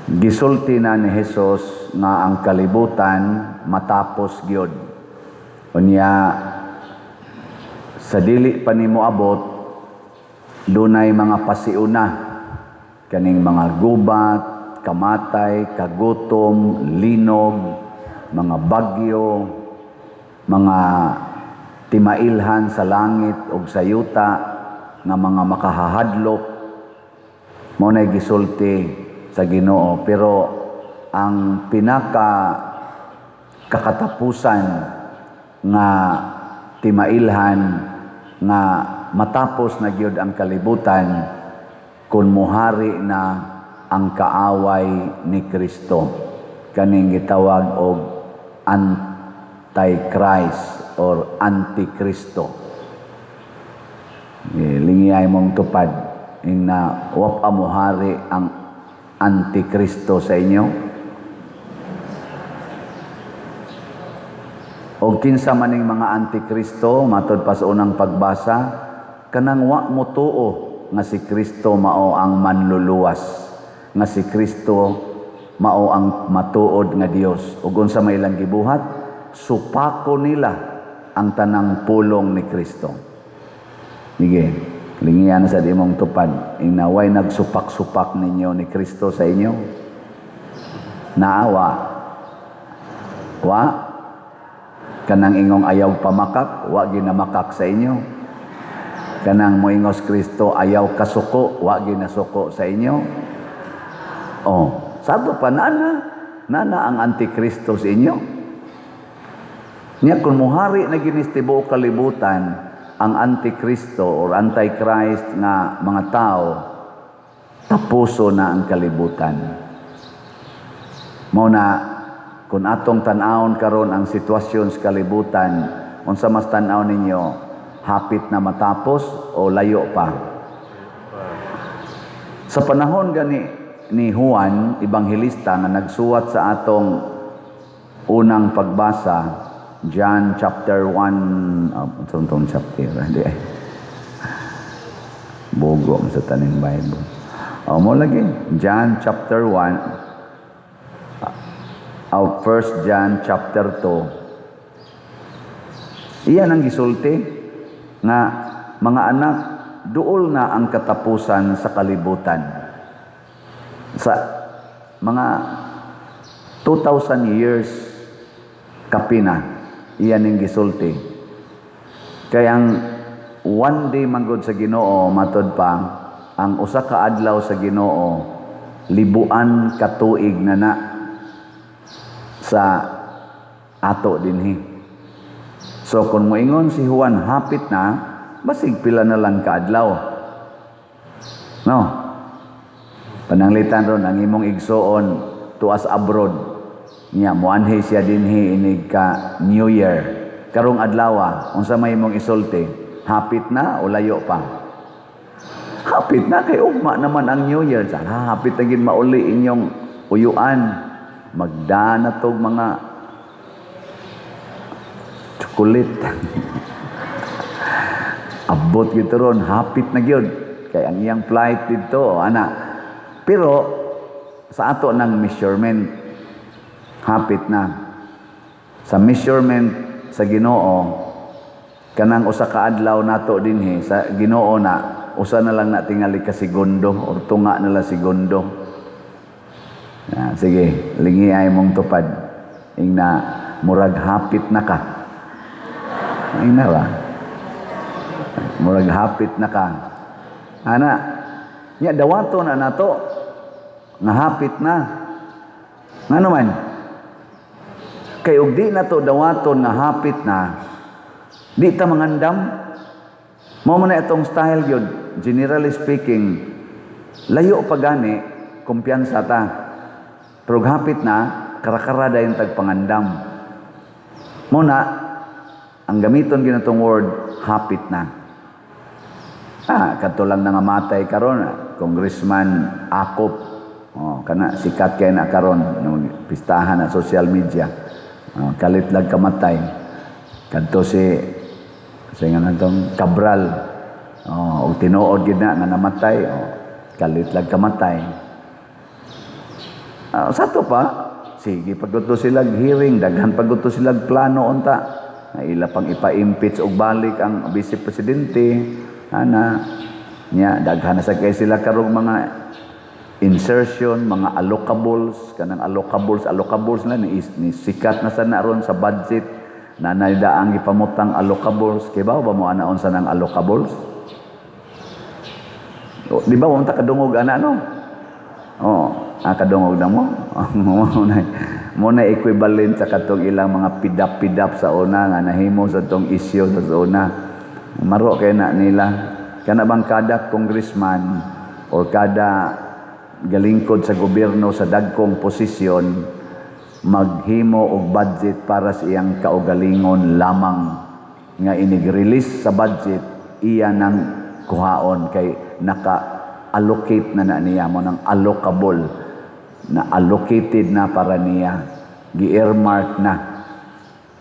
Gisulti na ni Jesus nga ang kalibutan matapos gyud. Unya sa dili pa nimo abot dunay mga pasiuna kaning mga gubat, kamatay, kagutom, linog, mga bagyo, mga timailhan sa langit ug sa yuta nga mga makahahadlok mao nay gisulti sa Ginoo. Pero ang pinaka kakatapusan nga timailhan nga matapos na gyud ang kalibutan kun muhari na ang kaaway ni Kristo, kaning gitawag og Antichrist or Antikristo. Lingiyay mong tupad na wa pa muhari ang Antikristo sa inyo. O kinsa maning mga Antikristo matud pa sa unang pagbasa, kanang wa mo tuo nga si Kristo mao ang manluluwas, nga si Kristo mao ang matuod nga Dios. Ug unsa may ilang gibuhat, supako nila ang tanang pulong ni Kristo. Sige, lingiyan sa di mong tupad, inaway nagsupak-supak ninyo ni Kristo sa inyo. Naawa. Wa? Kanang ingong ayaw pamakak, wa ginamakak sa inyo. Kanang moingos Kristo ayaw kasuko, wa ginasuko sa inyo. Oh, sabo pa nana ang Antikristo sa inyo. Niya kung muhari na ginistibo kalibutan ang Antikristo or Antichrist nga mga tao, tapuso na ang kalibutan. Mao na kung atong tan-awon karon ang sitwasyon sa kalibutan, unsa mas tan-aw ninyo, hapit na matapos o layo pa? Sa panahon gani ni Juan Ebanghelista nga nagsuwat sa atong unang pagbasa, John chapter 1, itong chapter, hindi eh. Bugo sa taning Bible. Mo lagi, John chapter 1, 1 John chapter 2. Iyan ang gisulti nga mga anak, duol na ang katapusan sa kalibutan. Sa mga 2,000 years kapina, iyan ang gisulti. Kaya ang one day manggod sa Ginoo, matod pa, ang usa ka adlaw sa Ginoo, libuan ka tuig na sa ato dinhi. So kung moingon si Juan hapit na, basig pila na lang ka adlaw. No? Pananglitan ron ang imong igsoon tuas abroad. Nya muanhi siya dinhi inig ka New Year. Karong adlaw, unsa may imong isulti? Hapit na o layo pa? Hapit na kay ugma naman ang New Year. Hapit na gid mauli inyong uyuan. Magdana tog mga chocolate. Abot gito ron, hapit na gyud kay ang iyang flight dito, ana. Pero sa ato ng measurement, hapit na. Sa measurement sa Ginoo, kanang usa ka adlaw nato dinhi sa Ginoo na usa na lang na tingali ka segundo or tunga na lang segundo. Sige, lingi ay mong tupad. Ingna murag hapit na ka. Ingna ba? Murag hapit na ka. Ana, nya dawato na nato nga hapit na. Nga naman, kay ug di na to dawaton nga hapit na, di ta mangandam. Mao man na itong style gyud, generally speaking, layo pa gani, kumpiyansa ta. Pero hapit na, karakara dayon tagpangandam. Mao na ang gamiton ginatong word, hapit na. Katulang na nga matay karon, Congressman Akop. Kana sikat kay na karon, pistahan na social media. Kalit lang kamatay. Kadto si nga nantong Cabral. Og tinuod gid na namatay. Kalit lang kamatay. Sa to pa, sige pagguto silag hearing, daghan pagguto silag plano unta. Na ila pang ipa-impeach og balik ang vice presidente. Daghan na sa kay sila karong mga insertion, mga allocables, kanang allocables na ni sikat na sana ron sa budget na naidaang ipamutang allocables. Kay ba mo anaon sa nang allocables? Di ba mo ta kadungog ana no? Kadungog na mo. Muna equivalent sa katong ilang mga pidap-pidap sa una nga nahimo sa tong isyu sa una. Maro kay na nila. Kana bang kada congressman o kada galingkod sa gobyerno sa dagkong posisyon maghimo og budget para sa iyang kaugalingon lamang nga inig-release sa budget iya nang kuhaon kay naka-allocate na niya mo ng allocable na allocated na para niya gi-earmark na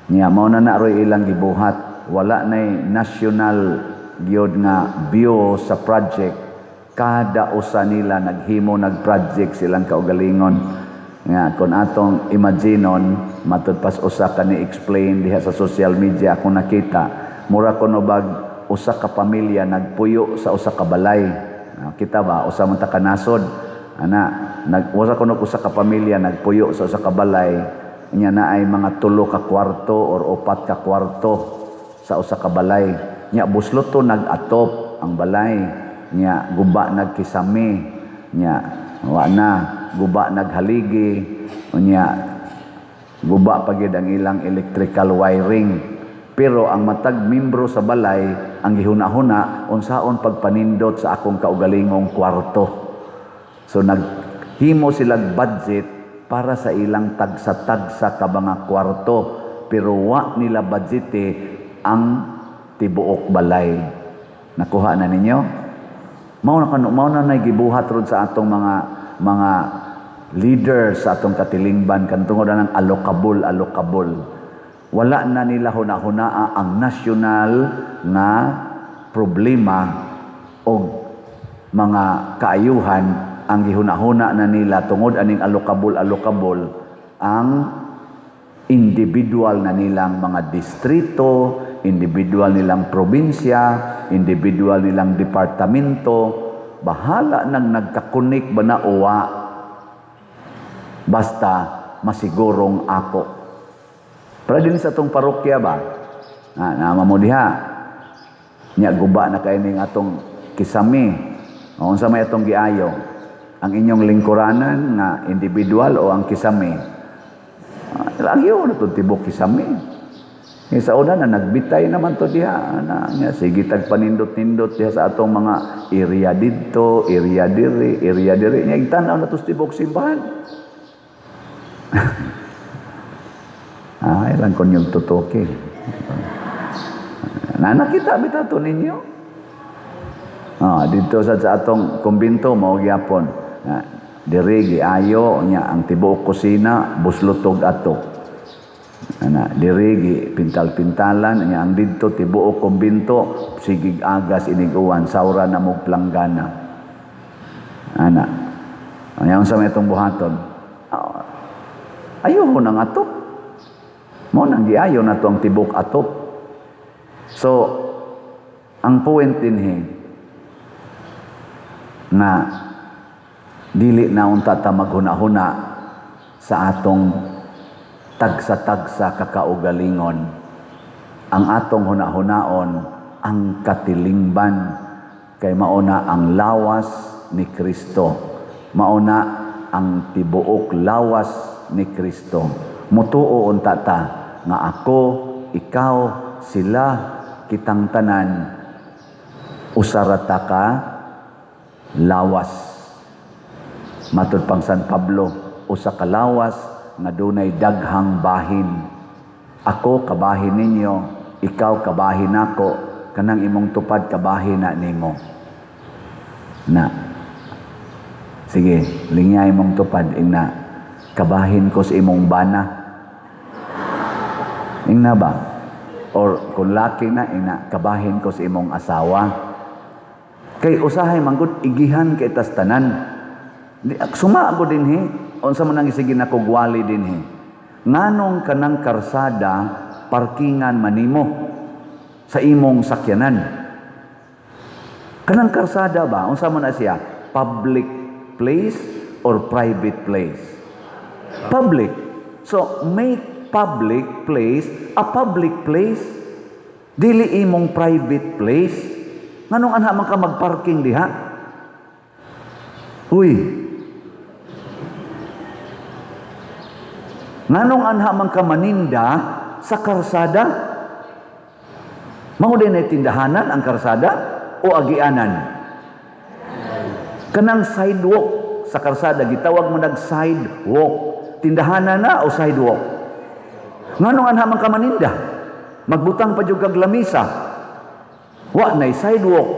niya mao na roy ilang gibuhat wala nay national gyud nga view sa project kada usa nila naghimo nag-project silang kaugalingon nga kun atong imaginon matud pas usa ka ni explain diha sa social media kung nakita mura kuno bag usa ka pamilya nagpuyo sa usa ka balay kita ba usa man ta kanasod usa kuno usa ka pamilya nagpuyo sa usa ka balay nya na ay mga 3 ka kwarto or 4 ka kwarto sa usa ka balay nya buslot to nag-atop ang balay nya guba nagkisami nya wa na guba naghaligi nya guba pagid ang ilang electrical wiring pero ang matag membro sa balay ang gihuna-huna unsaon pagpanindot sa akong kaugalingong kwarto. So naghimo silang budget para sa ilang tagsa-tagsa ka mga kwarto pero wa nila budgete ang tibuok balay. Nakuha na ninyo? Mao na gibuhat rod sa atong mga leaders sa atong katilingban kantungod ng allocable. Wala na nila hunahunaa ang national na problema o mga kaayuhan ang gihunahuna na nila tungod aning allocable ang individual na nilang mga distrito, individual nilang probinsya, individual nilang departamento, bahala nang nagkakunik ba na uwa basta masigurong ako. Pero din sa atong parokya ba? Mo diha. Nya guba na kay ning atong kisami. Unsa may atong giayo? Ang inyong lingkuranan nga individual o ang kisami? Lagi na to tibok kisami. Sa una na nagbitay naman to diha nya sige tagpanindot-nindot diha sa atong mga area didto, area diri nya igtan-aw na to tibok simbahan. Ilang kon yung tutuki. Nakita bitaw to ninyo? Dito sa atong kumbinto mao gyapon. Diri giayo nya ang tibuok kusina buslotog ato. Diri gi pintal-pintalan nya ang didto tibuok kumbinto sigig agas iniguan saura na mog planggana. Nya unsa may itong buhaton? Ayaw nang atop. Mo nang giayo na to ang tibok atop. So ang point dinhi na dili na unta ta maghuna-huna sa atong tagsa-tagsa kakaugalingon. Ang atong huna-hunaon ang katilingban kay mauna ang lawas ni Kristo. Mauna ang tibuok lawas ni Kristo. Mutuo unta ta nga ako, ikaw, sila, kitang tanan usarata ka lawas. Matud pang San Pablo, usa ka lawas nga dunay daghang bahin. Ako kabahin ninyo, ikaw kabahin nako, kanang imong tupad kabahin na nimo. Sige, lingay imong tupad ina kabahin ko sa imong bana. Ingna ba? Or kung laki na, kabahin ko sa imong asawa. Kay usahay manggod igihan kay tas tanan. Sumago din unsa man ang sige na kugwali dinhi. Nganong kanang karsada parkingan manimo sa imong sakyanan? Kanang karsada ba unsa man na siya? Public place or private place? Public. So make public place a public place. Dili imong private place. Nganong anha man ka magparking diha? Uy. Nganong anha man ka maninda sa karsada? Mao din ay tindahanan ang karsada o agianan? Kanang sidewalk sa karsada gitawag mo nag sidewalk. Tindahanan na o sidewalk? Nganong anha man ka maninda? Magbutang pa jud kag lamisa. Wa nay sidewalk.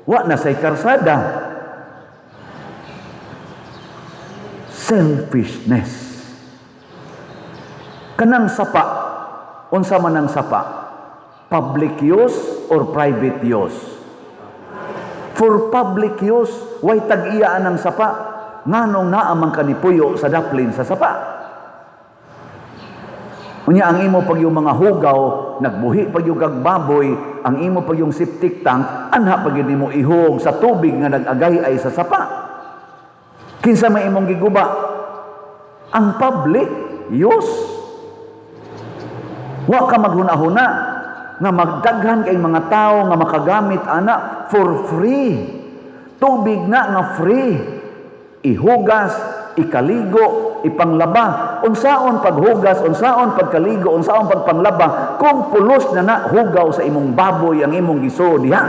Wa na say karsada. Selfishness. Kanang sapa, unsa man ang sapa? Public use or private use? For public use, way tag-iyaan ang sapa. Nganong naa man kanipuyo sa daplin sa sapa? Unya ang imo pag yung mga hugaw, nagbuhi pag yung baboy, ang imo pag yung septic tank, anha pag yun mo ihog sa tubig nga nag-agay ay sa sapa. Kinsa may imong giguba? Ang public use. Wa ka maghuna-huna nga magdaghan kay mga tao nga makagamit ana for free. Tubig na nga free. Ihugas, ikaligo, ipanglaba. Unsaon paghugas, unsaon pagkaligo, unsaon pagpanglaba kung pulos na hugaw sa imong baboy ang imong giso diha.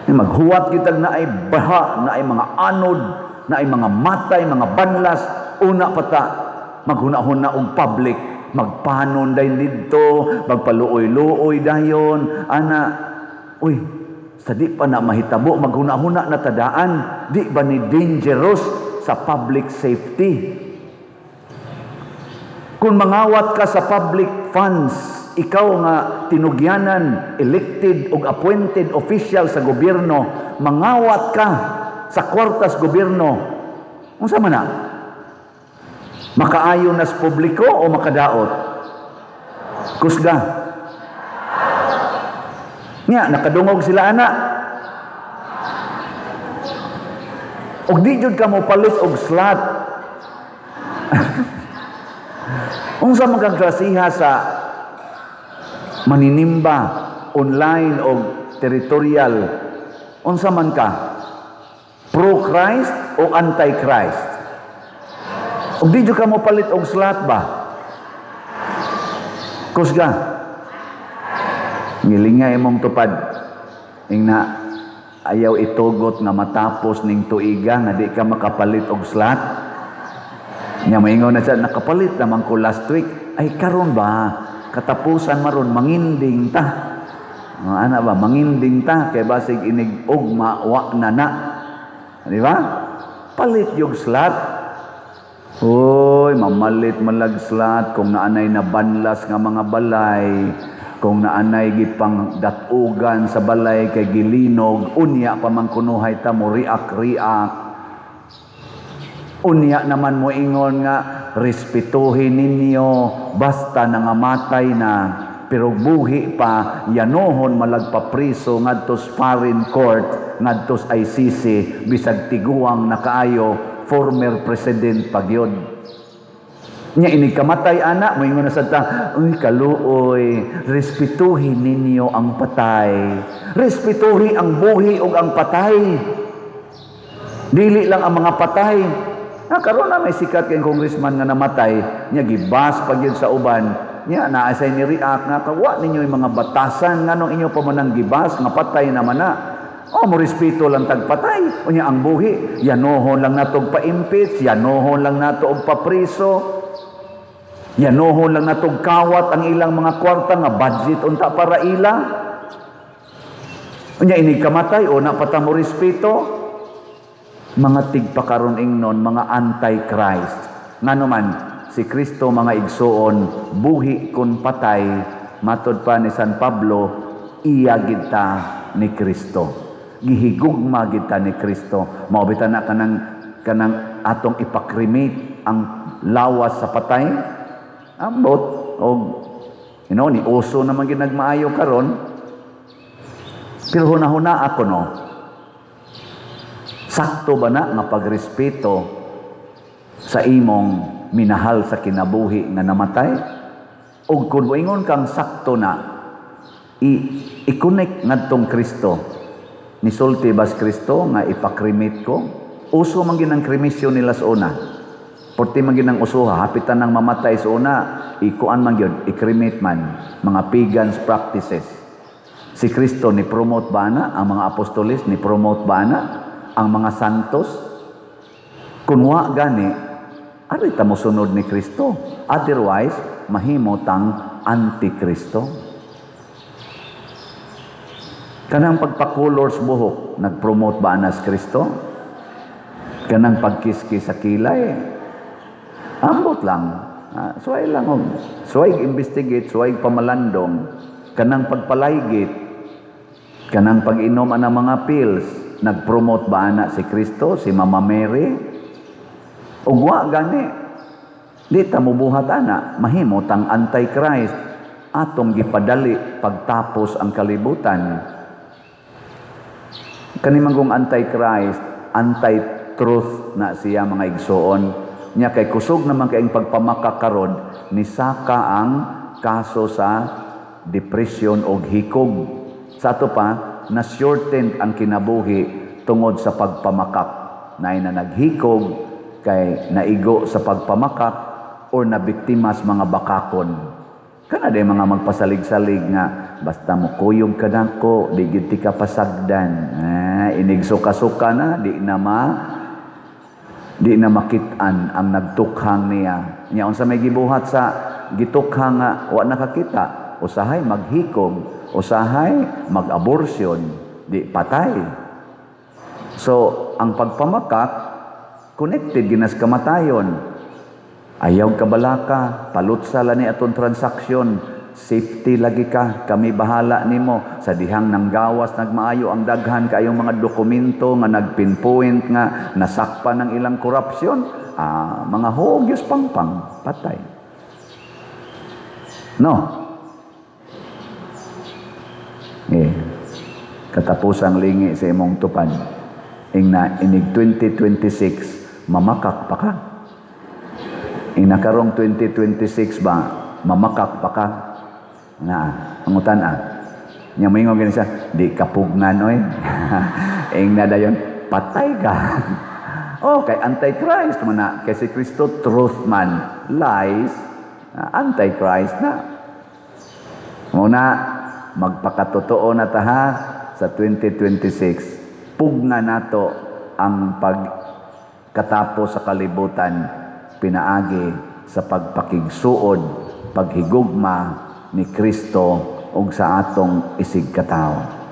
Maghuwat kitag na ay baha, na ay mga anod, na ay mga matay, mga banlas, una pata, maghunahon na og public, magpanon dayon didto, magpaluoy-luoy dayon, ana, uy, sa di pa na mahitabo, maghunahuna na tadaan, di ba ni dangerous sa public safety? Kung mangawat ka sa public funds, ikaw nga tinugyanan, elected o appointed official sa gobyerno, mangawat ka sa kwartas gobyerno, unsa man na? Makaayon nas publiko o makadaot? Kusga. Nya, nakadungog sila ana. Og di jud ka mo palit og slot. Unsa man kang klasiha sa maninimba online o territorial? Unsa man ka? Pro-Christ o anti-Christ? O di ka mo palit og slot ba? Kusga. Ngilingay imong tupad. Ingna ayaw itugot nga matapos ning tuiga nga di ka makapalit og slot. Nya maingon na siya, nakapalit naman ko last week. Ay karon ba? Katapusan maron manginding ta. Ana ba? Manginding ta kay basig inig ugma wa na. Di ba? Palit yung slot. Hoy, mamalit malag slot kung naanay na banlas nga mga balay, kung naanay gipang datugan sa balay kay gilinog, unya pa man kunuhay ta mo riak-riak. Unya naman mo ingon nga respetuhin ninyo basta nangamatay na. Pero buhi pa, yanohon malagpapriso ngadtos foreign court, ngadtos ICC, bisag tiguang na kaayo, former president pagyod. Nya ini kamatay ana, moingon na sa ta, uy kaluoy, respetuhin ninyo ang patay. Respetuhi ang buhi ug ang patay. Dili lang ang mga patay. Karon na may sikat kay congressman nga namatay, nya gibas pagyod sa uban. Nya naasay ni react nga kawa ninyo yung mga batasan nganong inyo pa manang gibas nga patay naman na. O mo respeto lang tagpatay. Unya ang buhi, yanohon lang nato og pa-impeach, yanohon lang nato og papriso. Yanohon lang nato og kawat ang ilang mga kwarta nga budget unta para ila. Unya ini kamatay o na pata mo respeto. Mga tigpakaron ingnon, mga anti-Christ. Ngano man si Kristo mga igsoon, buhi kun patay, matod pa ni San Pablo, iya gid ta ni Kristo. gihigugma kita ni Kristo. Maobitan na kanang atong ipakrimate ang lawas sa patay. Ambot o ni uso naman ginagmaayo karon. Pero hunahuna ako no. Sakto ba na nga pagrespeto sa imong minahal sa kinabuhi nga namatay? O kung ingon kang sakto na, i-connect ngadtong Kristo. Nisulti bas Kristo nga ipakrimit ko? Uso man ginang krimisyon nila sa una. Porti man ginang usuha, hapitan ng mamatay sa una, ikuan man yun, ikrimit man, mga pagans practices. Si Kristo ni promote ba na? Ang mga apostolis ni promote ba na? Ang mga santos? Kunwa gani, arita mo sunod ni Kristo. Otherwise, mahimotang antikristo. Kanang pagpakulors buhok, nag-promote ba na si Kristo? Kanang pagkiski sa kilay, ambot lang. Suway lang. Suway investigate, suway pamalandong. Kanang pagpalaygit, kanang pag-inom ng mga pills, nag-promote ba na si Kristo, si Mama Mary? Ugwa gani, di ta mubuhat ana, mahimot ang Antichrist, atong gipadali pagtapos ang kalibutan. Kanimanggong Antichrist, anti-truth na siya mga igsoon. Nya kay kusog naman kayong pagpamakakaron, ni saka ang kaso sa depression o hikog. Sa ato pa, na-shortened ang kinabuhi tungod sa pagpamakak. Na naghikog, kay naigo sa pagpamakak or nabiktimas mga bakakon. Kana day mga magpasalig-salig nga basta mo kuyog ka nako, di gid ti ka pasagdan. Inigsuka-suka na, di na makit-an ang nagtukhang niya. Nya unsa may gibuhat sa gitukhang nga wa nakakita, usahay maghikog, usahay mag-abortion, di patay. So, ang pagpamakak connected ginas kamatayon. Ayaw kabalaka, palutsa ni aton transaksyon, safety lagi ka, kami bahala nimo. Sa dihang nang gawas nagmaayo ang daghan kayong mga dokumento nga nagpinpoint nga nasakpa ng ilang korupsyon, mga hogyos pangpang, patay. No? Katapusang lingi sa imong tupan. Inig 2026, mamakak pa ka. Nakarong 2026 ba, mamakak pa ka. Angutan Nya mo ingon ganun siya, di kapugnan oy. Na dayon, patay ka. Kay Antichrist man na. Kay si Kristo, truth man. Lies, Antichrist na. Muna, magpakatotoo na taha sa 2026. Pugna nato ang pagkatapos sa kalibutan, pinaagi sa pagpakigsuod, paghigugma ni Kristo ug sa atong isig katawo.